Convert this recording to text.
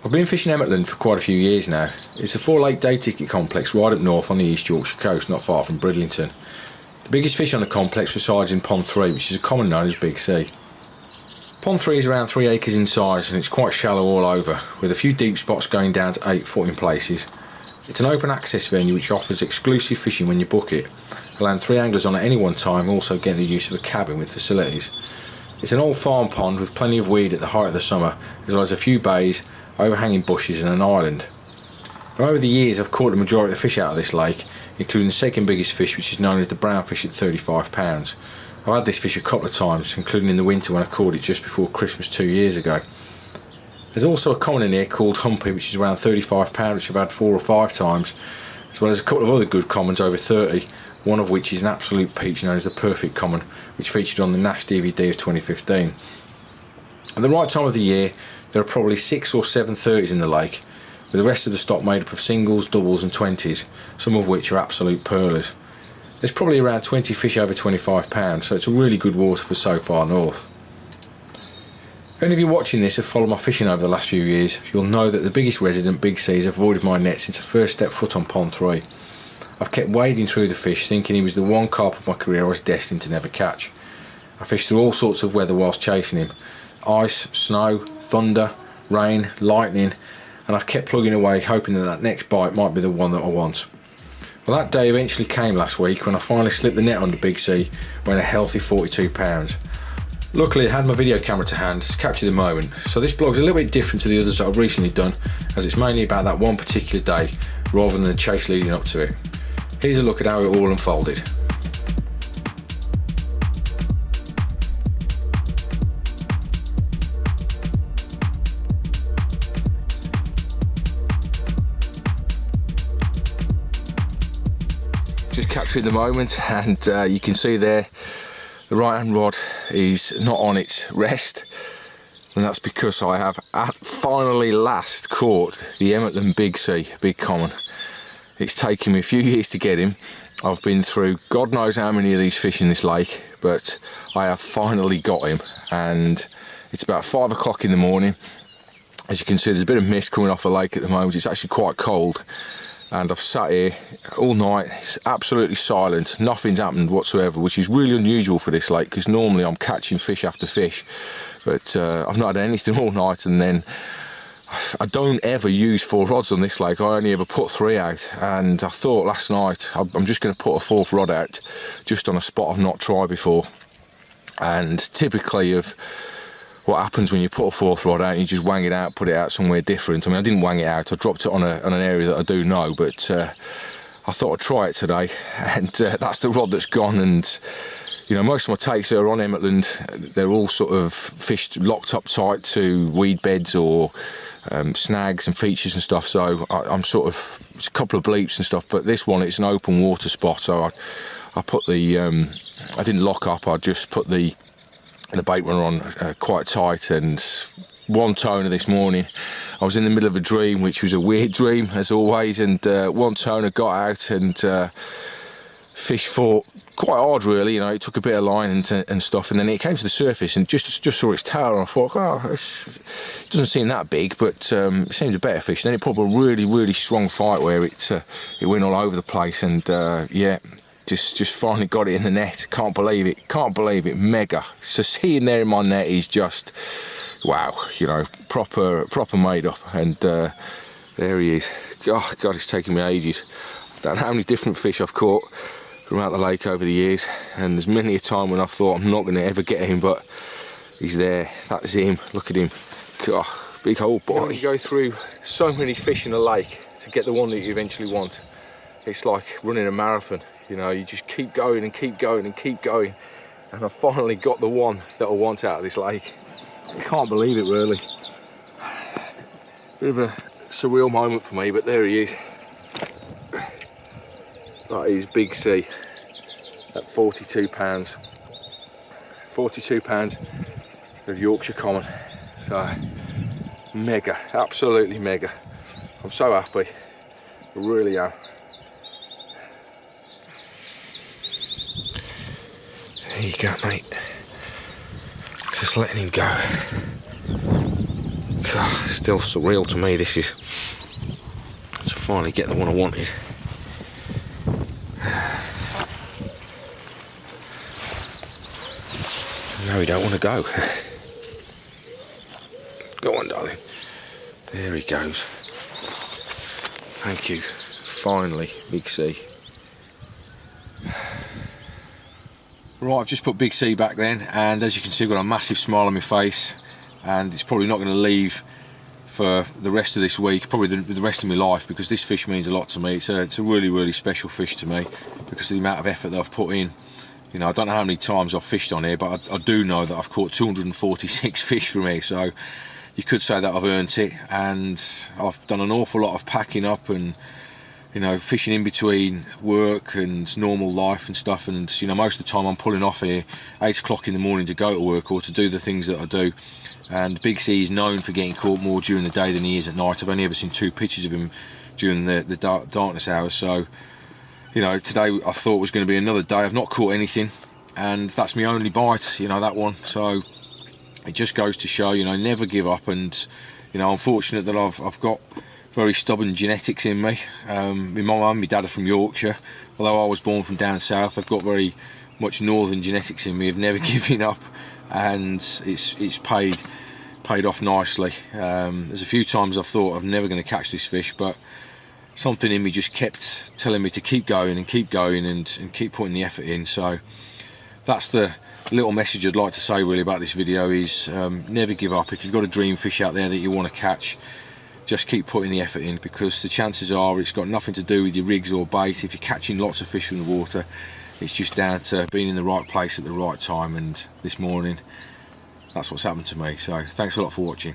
I've been fishing Emmotland for quite a few years now. It's a 4-lake day ticket complex right up north on the East Yorkshire coast, not far from Bridlington. The biggest fish on the complex resides in Pond 3, which is a common known as Big C. Pond 3 is around 3 acres in size and it's quite shallow all over, with a few deep spots going down to 8 foot in places. It's an open access venue which offers exclusive fishing when you book it, allowing 3 anglers on at any one time, also getting the use of a cabin with facilities. It's an old farm pond with plenty of weed at the height of the summer, as well as a few bays, overhanging bushes and an island. Now, over the years I've caught the majority of the fish out of this lake, including the second biggest fish, which is known as the brownfish at 35 pounds. I've had this fish a couple of times, including in the winter when I caught it just before Christmas 2 years ago. There's also a common in here called Humpy, which is around 35 pounds, which I've had 4 or 5 times, as well as a couple of other good commons over 30, one of which is an absolute peach known as the Perfect Common, which featured on the Nash DVD of 2015. At the right time of the year, there are probably 6 or 7 30s in the lake, with the rest of the stock made up of singles, doubles and 20s, some of which are absolute pearlers. There's probably around 20 fish over 25 pounds, so it's a really good water for so far north. If any of you watching this have followed my fishing over the last few years, you'll know that the biggest resident, Big C, has avoided my net since I first stepped foot on Pond 3. I've kept wading through the fish, thinking he was the one carp of my career I was destined to never catch. I fished through all sorts of weather whilst chasing him: ice, snow, thunder, rain, lightning, and I've kept plugging away, hoping that next bite might be the one that I want. Well, that day eventually came last week when I finally slipped the net onto Big C, weighing a healthy 42 pounds. Luckily I had my video camera to hand to capture the moment, so this blog's a little bit different to the others that I've recently done, as it's mainly about that one particular day rather than the chase leading up to it. Here's a look at how it all unfolded. Just capturing the moment, and you can see there the right hand rod is not on its rest, and that's because I have finally last caught the Emmotland Big C, Big Common. It's taken me a few years to get him. I've been through God knows how many of these fish in this lake, but I have finally got him, and it's about 5 o'clock in the morning. As you can see, there's a bit of mist coming off the lake at the moment. It's actually quite cold. And I've sat here all night. It's absolutely silent, nothing's happened whatsoever, which is really unusual for this lake, because normally I'm catching fish after fish, but I've not had anything all night. And then I don't ever use 4 rods on this lake. I only ever put 3 out, and I thought last night I'm just going to put a 4th rod out just on a spot I've not tried before. And typically of what happens when you put a 4th rod out and you just wang it out, put it out somewhere different. I mean, I didn't wang it out, I dropped it on an area that I do know, but I thought I'd try it today, and that's the rod that's gone. And you know, most of my takes that are on Emmotland, they're all sort of fished locked up tight to weed beds or snags and features and stuff, so I'm sort of, it's a couple of bleeps and stuff, but this one, it's an open water spot, so I put the I didn't lock up, I just put the bait runner on quite tight. And one toner this morning, I was in the middle of a dream, which was a weird dream as always, and one toner got out, and fish fought quite hard really, you know. It took a bit of line and stuff, and then it came to the surface and just saw its tail, and I thought, oh, it doesn't seem that big, but it seems a better fish. Then it put up a really strong fight where it went all over the place, and yeah, just finally got it in the net. Can't believe it, mega. So seeing there in my net is just wow, you know, proper made up. And there he is. Oh god, it's taken me ages. I don't know how many different fish I've caught throughout the lake over the years, and there's many a time when I've thought I'm not going to ever get him, but he's there. That's him. Look at him. God, big old boy. You go through so many fish in a lake to get the one that you eventually want. It's like running a marathon. You know, you just keep going and keep going and keep going, and I finally got the one that I want out of this lake. I can't believe it really. Bit of a surreal moment for me, but there he is. That is Big C at 42 pounds. 42 pounds of Yorkshire Common. So mega, absolutely mega. I'm so happy, I really am. There you go, mate. Just letting him go. Still surreal to me, this is, to finally get the one I wanted. No, we don't want to go. Go on, darling. There he goes. Thank you. Finally, Big C. Right, I've just put Big C back then, and as you can see, I've got a massive smile on my face, and it's probably not going to leave for the rest of this week, probably the rest of my life, because this fish means a lot to me. It's a really, really special fish to me because of the amount of effort that I've put in. You know, I don't know how many times I've fished on here, but I do know that I've caught 246 fish from here, so you could say that I've earned it. And I've done an awful lot of packing up and, you know, fishing in between work and normal life and stuff. And, you know, most of the time I'm pulling off here 8 o'clock in the morning to go to work or to do the things that I do. And Big C is known for getting caught more during the day than he is at night. I've only ever seen 2 pictures of him during the darkness hours. So, you know, today I thought was going to be another day. I've not caught anything, and that's my only bite, you know, that one. So it just goes to show, you know, never give up. And, you know, I'm fortunate that I've got very stubborn genetics in me. My mum and my dad are from Yorkshire. Although I was born from down south, I've got very much northern genetics in me of never giving up, and it's paid off nicely. There's a few times I've thought I'm never going to catch this fish, but something in me just kept telling me to keep going and keep going and keep putting the effort in. So that's the little message I'd like to say really about this video is never give up. If you've got a dream fish out there that you want to catch, just keep putting the effort in, because the chances are it's got nothing to do with your rigs or bait. If you're catching lots of fish from the water, it's just down to being in the right place at the right time, and this morning that's what's happened to me. So thanks a lot for watching.